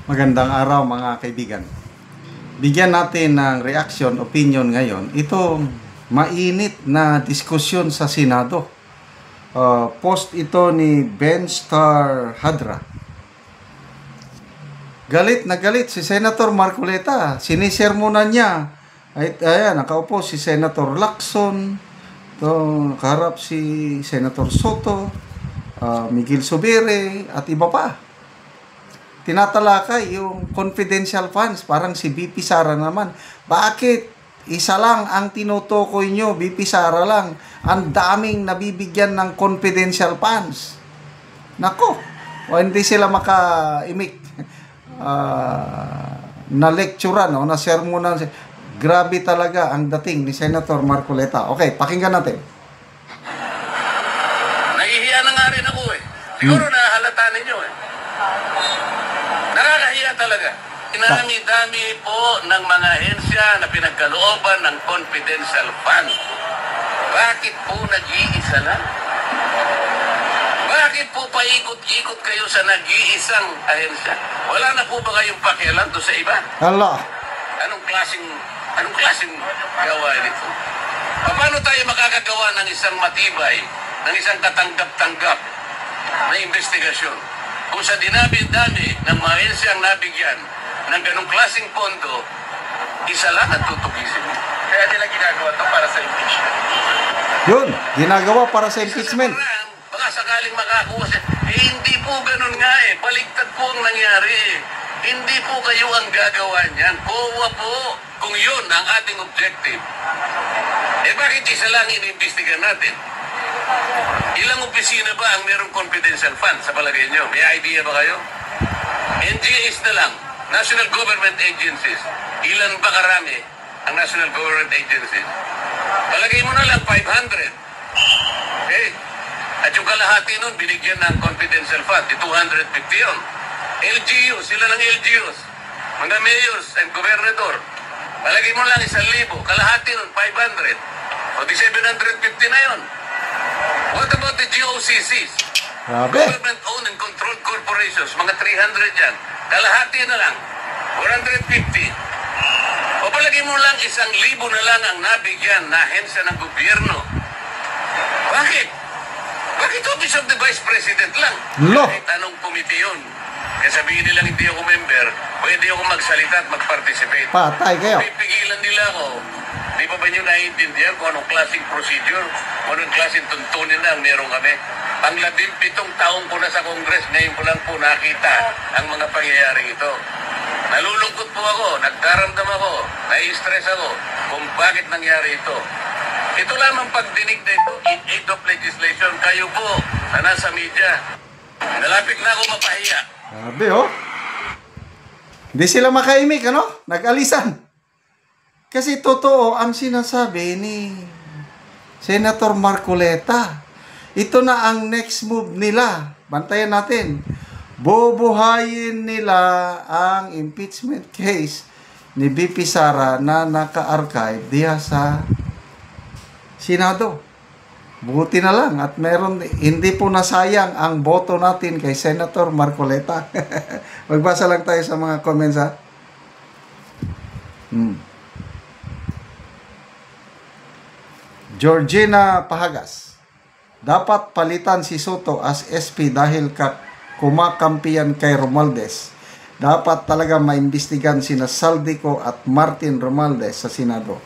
Magandang araw mga kaibigan. Bigyan natin ng reaction, opinion ngayon. Itong mainit na diskusyon sa Senado. Post ito ni Ben Star Hadra. Galit na galit si Senator Marcoleta. Sinisermonan niya. Ayan, nakaupo si Senator Lacson. Nakaharap si Senator Soto, Miguel Zubiri at iba pa. Tinatalakay yung confidential funds, parang si BP Sara naman. Bakit? Isa lang ang tinutukoy nyo, BP Sara lang. Ang daming nabibigyan ng confidential funds. Nako, hindi sila maka-imik. Na-lecturean, na-sermonan. Grabe talaga ang dating ni Senator Marcoleta. Okay, pakinggan natin. Nahihiya na nga rin ako eh. Siguro nahalata ninyo eh. Nakakahiya talaga. Inami-dami po ng mga ahensya na pinagkalooban ng confidential fund. Bakit po nag-iisa lang? Bakit po paikot-ikot kayo sa nag-iisang ahensya? Wala na po ba kayong pakialam doon sa iba? Allah. Anong klaseng gawain ito? Paano tayo makakagawa ng isang matibay, ng isang katanggap-tanggap na investigasyon? Kung sa dinabi-dami ng mga ahensya ang nabigyan ng ganong klaseng pondo, isa lang ang tutugisin. Kaya nila ginagawa ito para sa impeachment. Yun, ginagawa para sa impeachment. Baka sakaling makakuha siya. Hindi po ganun nga eh. Baligtad po ang nangyari eh. Hindi po kayo ang gagawa niyan. COA po, kung yun ang ating objective. Eh bakit isa lang inimbestigan natin? Ilang opisina ba ang merong confidential fund sa palagay nyo? May idea ba kayo? NGAs na lang, National Government Agencies. Ilan ba karami ang National Government Agencies? Palagay mo na lang 500. Okay? At yung kalahati nun, binigyan ng confidential fund, 250 yun. LGUs, sila lang LGUs. Mga mayors and gobernador. Palagay mo lang 1,000, kalahati nun, 500. O di 750 na yun. What about the GOCCs? Grabe. Government-owned and controlled corporations, mga 300 yan. Kalahati na lang, 450. O palagay mo lang 1,000 na lang ang nabigyan na ahensya ng gobyerno. Bakit? Bakit Office of the Vice President lang? Lo. Kahit anong committee yun. Kaya sabihin nilang hindi ako member, pwede ako magsalita at mag-participate. Patay kayo. Pipigilan nila ako. Di ba nyo naiintindihan kung anong klaseng procedure, kung anong klaseng tuntunin na ang meron kami? Ang 17 taong ko na sa Congress, ngayon ko lang po nakita ang mga pangyayaring ito. Nalulungkot po ako, nagkaramdam ako, nai-stress ako kung bakit nangyari ito. Ito lamang pagdinig na ito in aid of legislation. Kayo po na nasa media, nalapit na ako mapahiya. Grabe, oh. Hindi sila makaimik, ano? Nag-alisan. Kasi totoo ang sinasabi ni Senator Marcoleta. Ito na ang next move nila. Bantayan natin. Bubuhayin nila ang impeachment case ni BP Sara na naka-archive diya sa Senado. Buti na lang at meron, hindi po nasayang ang boto natin kay Senator Marcoleta. Magbasa lang tayo sa mga comments, ha. Georgina Pahagas. Dapat palitan si Soto as SP dahil kumakampiyan kay Romualdez. Dapat talaga maimbestigan sina Saldico at Martin Romualdez sa Senado.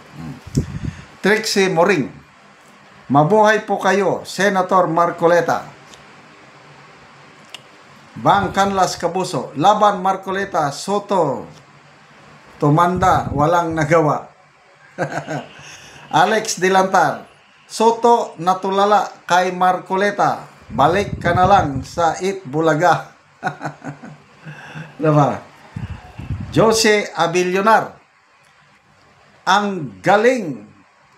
Trixie Moring. Mabuhay po kayo, Senator Marcoleta. Bang Canlas Cabuso. Laban Marcoleta, Soto. Tumanda, walang nagawa. Alex Dilantar. Soto natulala kay Marcoleta. Balik ka na lang sa Bulaga. Diba? Jose Abillonar. Ang galing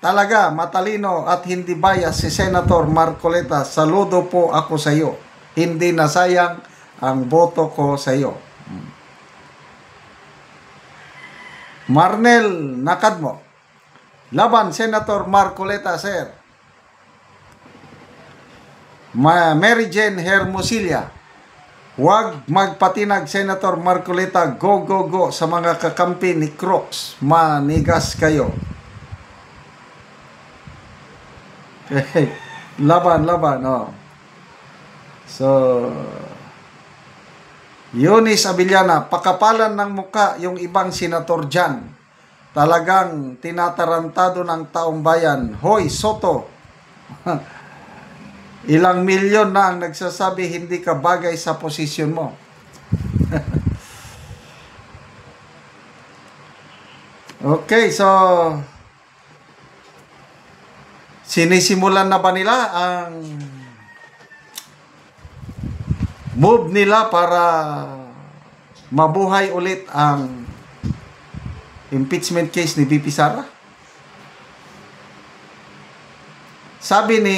talaga, matalino at hindi bias si Senator Marcoleta. Saludo po ako sa iyo. Hindi nasayang ang boto ko sa iyo. Marnel Nakadmo. Laban Senator Marcoleta, sir. Mary Jane Hermosilla. Huwag magpatinag, Senator Marcoleta. Go, go, go sa mga kakampi ni Crooks. Manigas kayo. Laban, laban. Oh. So, Eunice Abiliana, pakapalan ng muka yung ibang senator dyan. Talagang tinatarantado ng taong bayan. Hoy, Soto. Ilang milyon na ang nagsasabi hindi ka bagay sa posisyon mo. Okay, so sinisimulan na ba nila ang move nila para mabuhay ulit ang impeachment case ni VP Sara? Sabi ni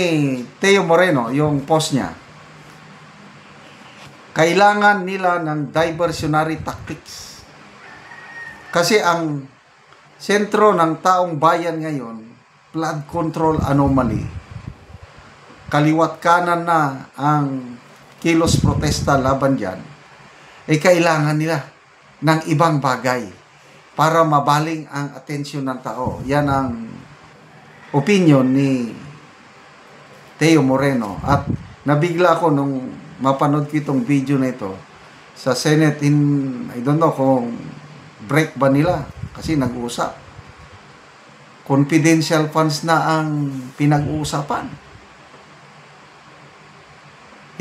Teo Moreno, yung post niya, kailangan nila ng diversionary tactics. Kasi ang sentro ng taong bayan ngayon, flood control anomaly. Kaliwat kanan na ang kilos protesta laban dyan. Kailangan nila ng ibang bagay para mabaling ang atensyon ng tao. Yan ang opinion ni Teo Moreno. At nabigla ako nung mapanood ko itong video na ito sa Senate I don't know kung break ba nila kasi nag-uusap. Confidential funds na ang pinag-uusapan.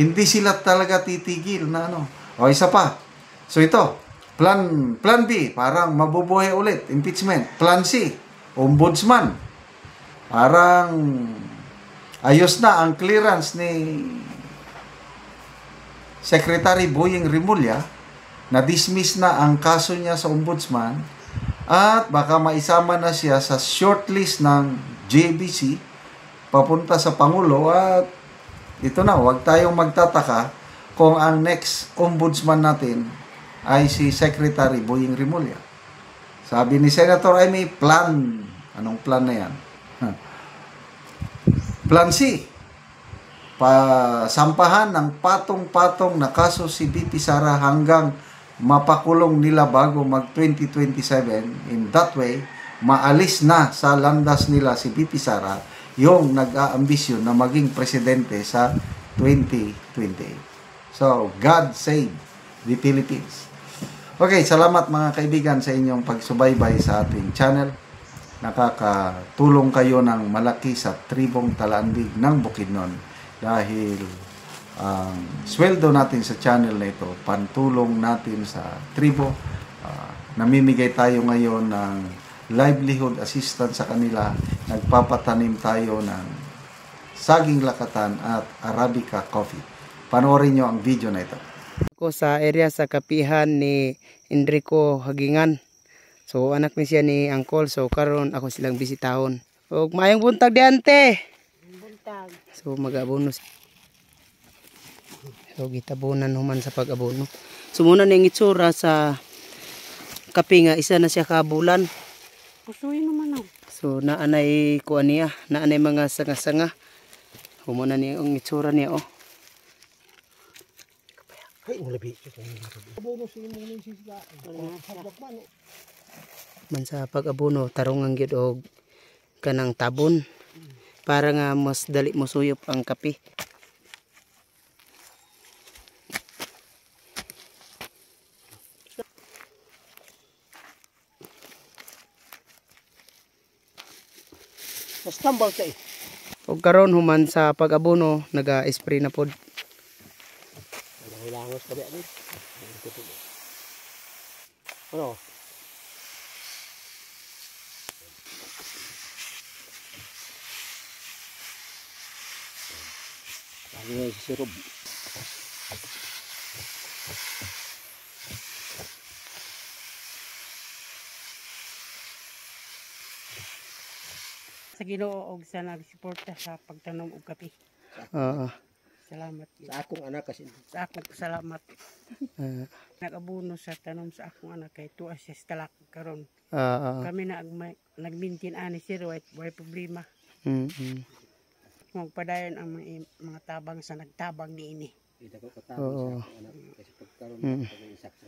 Hindi sila talaga titigil na ano. O isa pa. So ito, plan B, parang mabubuhay ulit, impeachment. Plan C, ombudsman. Parang ayos na ang clearance ni Secretary Boying Rimulya, na-dismiss na ang kaso niya sa ombudsman at baka maisama na siya sa shortlist ng JBC papunta sa Pangulo at ito na, huwag tayong magtataka kung ang next ombudsman natin ay si Secretary Boying Rimulya. Sabi ni Senator ay may plan. Anong plan na yan? Plan C, pasampahan ng patong-patong na kaso si VP Sara hanggang mapakulong nila bago mag-2027. In that way, maalis na sa landas nila si VP Sara yung nag-aambisyon na maging presidente sa 2028. So, God save the Philippines. Okay, salamat mga kaibigan sa inyong pagsubaybay sa ating channel. Nakakatulong kayo ng malaki sa tribong Talaandig ng Bukidnon dahil ang sweldo natin sa channel na ito, pantulong natin sa tribo. Namimigay tayo ngayon ng livelihood assistance sa kanila. Nagpapatanim tayo ng saging lakatan at Arabica coffee. Panoorin nyo ang video na ito. Ako sa area sa kapihan ni Enrico Hagingan. So anak ni siya ni Uncle, so karon ako silang bisitahon. Og maayong buntag di ante. Buntag. So mag-abono. So gitabunan human sa pag-abono. So muna ning itsura sa kape nga isa na siya kabulan. Pusuy naman ako. So naanay kuan niya, naanay mga sanga-sanga. Humuna niya ang itsura niya oh. Hay mo labi. Abono si mo ning sisga. Man sa pag-abono tarong ang gyud og kanang tabon para nga mas dali mo suyop ang kape. Mas tambal kay. Og karon human sa pag-abono naga-spray na pod. Hilangos ka ba ni? Ano? Ini sirup. Sa Ginoo og sa nagsuporta sa pagtanom og kape. Salamat. Sa akong anak kasi. Sa akong salamat. Nag-abono sa tanom sa akong anak kay tuwa siya sa talak karon. Kami na nagmintin ani sir way problema. Magpadayon ang mga tabang sa nagtabang niini. Oo.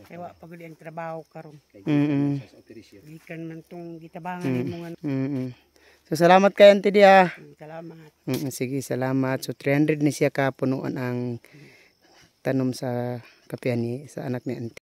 Kaya wa pagod ang trabaho karon. Gikan man tong gitabangan mo nga. So salamat kay Auntie Dia. Salamat. Sige, salamat. So 300 ni siya ka punuan ang tanom sa kapihan ni sa anak ni Auntie.